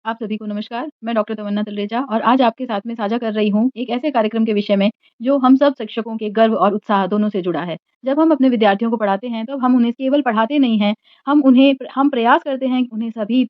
आप सभी को नमस्कार। मैं डॉक्टर तमन्ना तलरेजा और आज आपके साथ में साझा कर रही हूँ एक ऐसे कार्यक्रम के विषय में जो हम सब शिक्षकों के गर्व और उत्साह दोनों से जुड़ा है। जब हम अपने विद्यार्थियों को पढ़ाते हैं तब हम उन्हें केवल पढ़ाते नहीं हैं, हम प्रयास करते हैं कि उन्हें सभी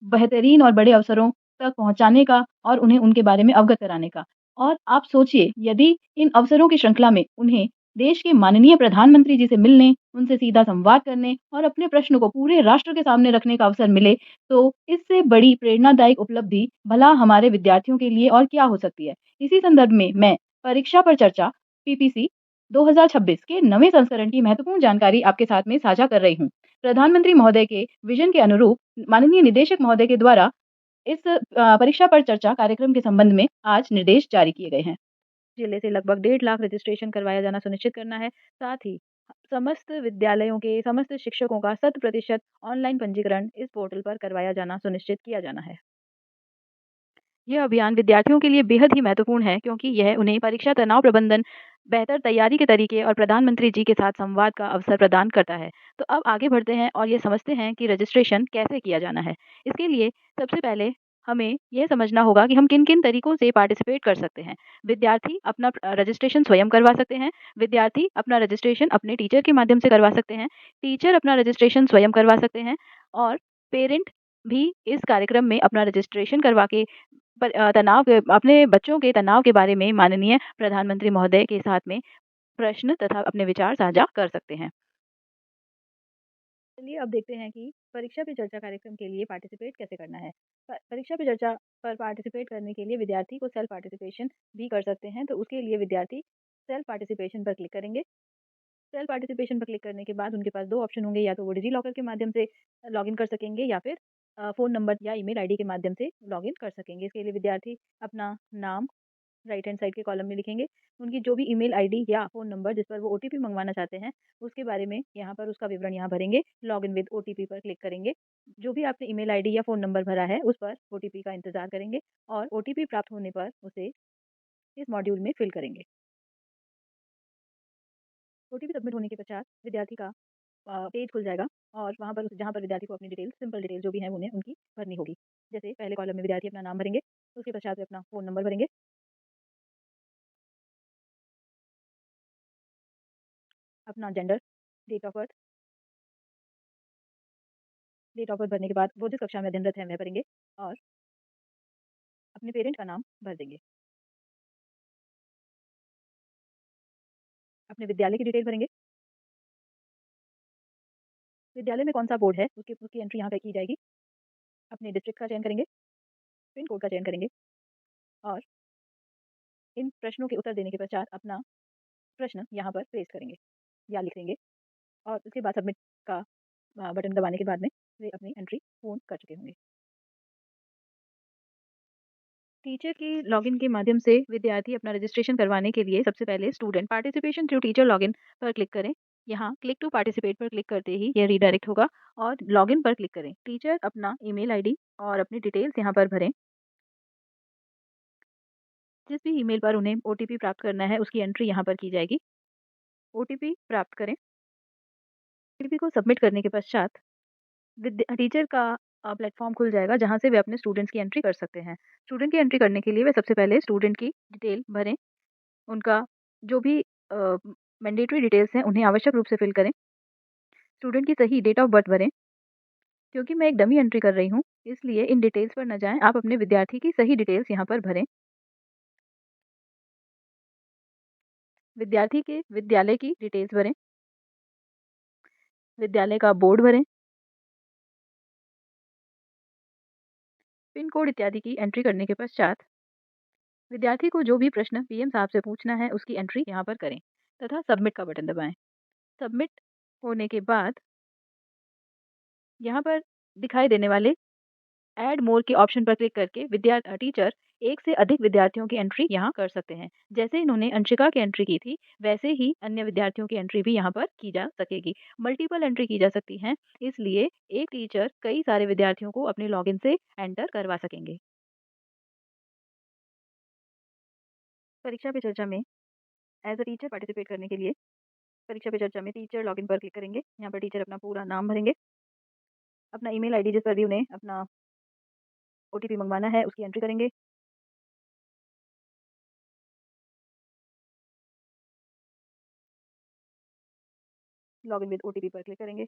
बेहतरीन और बड़े अवसरों तक पहुँचाने का और उन्हें उनके बारे में अवगत कराने का। और आप सोचिए यदि इन अवसरों की श्रृंखला में उन्हें देश के माननीय प्रधानमंत्री जी से मिलने, उनसे सीधा संवाद करने और अपने प्रश्न को पूरे राष्ट्र के सामने रखने का अवसर मिले, तो इससे बड़ी प्रेरणादायक उपलब्धि भला हमारे विद्यार्थियों के लिए और क्या हो सकती है। इसी संदर्भ में मैं परीक्षा पर चर्चा पीपीसी 2026 के नवे संस्करण की महत्वपूर्ण जानकारी आपके साथ में साझा कर रही हूँ। प्रधानमंत्री महोदय के विजन के अनुरूप माननीय निदेशक महोदय के द्वारा इस परीक्षा पर चर्चा कार्यक्रम के संबंध में आज निर्देश जारी किए गए हैं। जिले से लगभग 1.5 लाख रजिस्ट्रेशन करवाया जाना सुनिश्चित करना है। साथ ही समस्त विद्यालयों के समस्त शिक्षकों का 100% ऑनलाइन पंजीकरण इस पोर्टल पर करवाया जाना सुनिश्चित किया जाना है। यह अभियान विद्यार्थियों के लिए बेहद ही महत्वपूर्ण है क्योंकि यह उन्हें परीक्षा तनाव प्रबंधन, बेहतर तैयारी के तरीके और प्रधानमंत्री जी के साथ संवाद का अवसर प्रदान करता है। तो अब आगे बढ़ते हैं और ये समझते हैं कि रजिस्ट्रेशन कैसे किया जाना है। इसके लिए सबसे पहले हमें यह समझना होगा कि हम किन-किन तरीकों से पार्टिसिपेट कर सकते हैं। विद्यार्थी अपना रजिस्ट्रेशन स्वयं करवा सकते हैं। विद्यार्थी अपना रजिस्ट्रेशन अपने टीचर के माध्यम से करवा सकते हैं। टीचर अपना रजिस्ट्रेशन स्वयं करवा सकते हैं और पेरेंट भी इस कार्यक्रम में अपना रजिस्ट्रेशन करवा के अपने बच्चों के तनाव के बारे में माननीय प्रधानमंत्री महोदय के साथ में प्रश्न तथा अपने विचार साझा कर सकते हैं। चलिए अब देखते हैं कि परीक्षा पे चर्चा कार्यक्रम के लिए पार्टिसिपेट कैसे करना है। परीक्षा पे चर्चा पर पार्टिसिपेट करने के लिए विद्यार्थी को सेल्फ पार्टिसिपेशन भी कर सकते हैं, तो उसके लिए विद्यार्थी सेल्फ पार्टिसिपेशन पर क्लिक करेंगे। सेल्फ पार्टिसिपेशन पर क्लिक करने के बाद उनके पास 2 ऑप्शन होंगे, या तो वो डिजी लॉकर के माध्यम से लॉगिन कर सकेंगे या फिर फ़ोन नंबर या ईमेल आईडी के माध्यम से लॉगिन कर सकेंगे। इसके लिए विद्यार्थी अपना नाम राइट हैंड साइड के कॉलम में लिखेंगे। उनकी जो भी ईमेल आईडी या फ़ोन नंबर जिस पर वो ओटीपी मंगवाना चाहते हैं, उसके बारे में यहाँ पर उसका विवरण यहाँ भरेंगे। लॉगिन विद ओटीपी पर क्लिक करेंगे। जो भी आपने ईमेल आईडी या फ़ोन नंबर भरा है, उस पर ओटीपी का इंतज़ार करेंगे और ओटीपी प्राप्त होने पर उसे इस मॉड्यूल में फिल करेंगे। ओटीपी सबमिट होने के पश्चात विद्यार्थी का पेज खुल जाएगा और वहाँ पर जहाँ पर विद्यार्थी को अपनी डिटेल, सिंपल डिटेल जो भी है उन्हें उनकी भरनी होगी। जैसे पहले कॉलम में विद्यार्थी अपना नाम भरेंगे, उसके पश्चात वे अपना फ़ोन नंबर भरेंगे, अपना जेंडर, डेट ऑफ बर्थ भरने के बाद वो जिस कक्षा में अध्ययनरत हैं वह भरेंगे और अपने पेरेंट का नाम भर देंगे। अपने विद्यालय की डिटेल भरेंगे, विद्यालय में कौन-सा बोर्ड है उसकी एंट्री यहाँ पे की जाएगी। अपने डिस्ट्रिक्ट का चयन करेंगे, पिन कोड का चयन करेंगे और इन प्रश्नों के उत्तर देने के पश्चात अपना प्रश्न यहाँ पर पेस्ट करेंगे या लिख देंगे और उसके बाद सबमिट का बटन दबाने के बाद में वे अपनी एंट्री पूर्ण कर चुके होंगे। टीचर की लॉगिन के माध्यम से विद्यार्थी अपना रजिस्ट्रेशन करवाने के लिए सबसे पहले student participation through teacher login पर क्लिक करें। यहाँ क्लिक टू पार्टिसिपेट पर क्लिक करते ही यह रीडायरेक्ट होगा और लॉगिन पर क्लिक करें। टीचर अपना ईमेल आईडी और अपनी डिटेल्स यहाँ पर भरें। जिस भी ईमेल पर उन्हें ओटीपी प्राप्त करना है उसकी एंट्री यहाँ पर की जाएगी। ओटीपी प्राप्त करें। ओटीपी को सबमिट करने के पश्चात टीचर का प्लेटफॉर्म खुल जाएगा जहाँ से वे अपने स्टूडेंट्स की एंट्री कर सकते हैं। स्टूडेंट की एंट्री करने के लिए वे सबसे पहले स्टूडेंट की डिटेल भरें। उनका जो भी मैंडेटरी डिटेल्स हैं उन्हें आवश्यक रूप से फिल करें। स्टूडेंट की सही डेट ऑफ बर्थ भरें। क्योंकि मैं एक डमी एंट्री कर रही हूँ, इसलिए इन डिटेल्स पर न जाएँ, आप अपने विद्यार्थी की सही डिटेल्स यहाँ पर भरें। विद्यार्थी के विद्यालय की डिटेल्स भरें। विद्यालय का बोर्ड भरें। पिन कोड इत्यादि की एंट्री करने के पश्चात विद्यार्थी को जो भी प्रश्न पीएम साहब से पूछना है उसकी एंट्री यहाँ पर करें तथा सबमिट का बटन दबाएँ। सबमिट होने के बाद यहाँ पर दिखाई देने वाले ऐड मोर के ऑप्शन पर क्लिक करके टीचर एक से अधिक विद्यार्थियों की एंट्री यहाँ कर सकते हैं। जैसे इन्होंने अंशिका की एंट्री की थी, वैसे ही अन्य विद्यार्थियों की एंट्री भी यहाँ पर की जा सकेगी। मल्टीपल एंट्री की जा सकती हैं, इसलिए एक टीचर कई सारे विद्यार्थियों को अपने लॉगिन से एंटर करवा सकेंगे। परीक्षा पे चर्चा में एज अ टीचर पार्टिसिपेट करने के लिए परीक्षा पे चर्चा में टीचर लॉगिन पर क्लिक करेंगे। यहाँ पर टीचर अपना पूरा नाम भरेंगे, अपना ईमेल आईडी जिस पर भी उन्हें अपना ओटीपी मंगवाना है, उसकी एंट्री करेंगे। लॉगिन विद ओटीपी पर क्लिक करेंगे।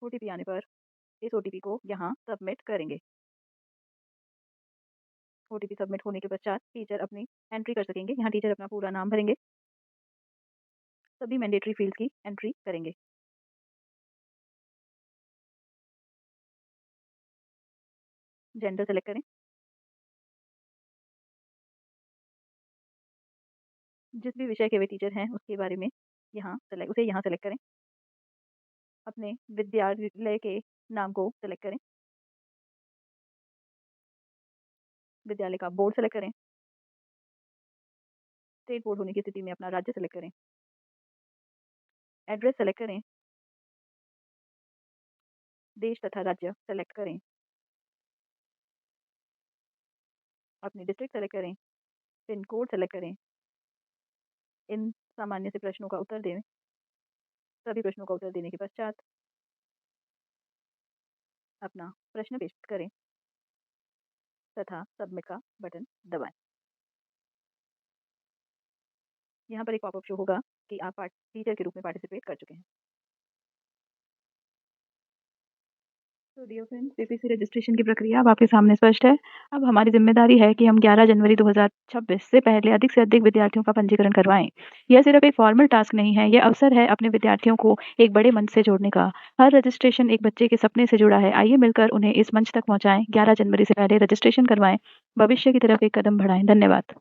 ओटीपी आने पर इस ओटीपी को यहाँ सबमिट करेंगे। ओटीपी सबमिट होने के पश्चात टीचर अपनी एंट्री कर सकेंगे। यहाँ टीचर अपना पूरा नाम भरेंगे, सभी मैंडेटरी फील्ड्स की एंट्री करेंगे। जेंडर सेलेक्ट करें। जिस भी विषय के वे टीचर हैं उसके बारे में उसे यहाँ सेलेक्ट करें। अपने विद्यालय के नाम को सेलेक्ट करें। विद्यालय का बोर्ड सेलेक्ट करें। स्टेट बोर्ड होने की स्थिति में अपना राज्य सेलेक्ट करें। एड्रेस सेलेक्ट करें। देश तथा राज्य सेलेक्ट करें। अपनी डिस्ट्रिक्ट सेलेक्ट करें। पिन कोड सेलेक्ट करें। इन सामान्य से प्रश्नों का उत्तर दें। सभी प्रश्नों का उत्तर देने के पश्चात अपना प्रश्न पेस्ट करें तथा सबमिट का बटन दबाएं। यहाँ पर एक पॉपअप शो होगा कि आप टीचर के रूप में पार्टिसिपेट कर चुके हैं। तो डियर फ्रेंड्स, पीपीसी रजिस्ट्रेशन की प्रक्रिया अब आपके सामने स्पष्ट है। अब हमारी जिम्मेदारी है कि हम 11 जनवरी 2026 से पहले अधिक से अधिक विद्यार्थियों का पंजीकरण करवाएं। यह सिर्फ एक फॉर्मल टास्क नहीं है, यह अवसर है अपने विद्यार्थियों को एक बड़े मंच से जोड़ने का। हर रजिस्ट्रेशन एक बच्चे के सपने से जुड़ा है। आइए मिलकर उन्हें इस मंच तक पहुँचाएं। 11 जनवरी से पहले रजिस्ट्रेशन करवाएं, भविष्य की तरफ एक कदम बढ़ाएं। धन्यवाद।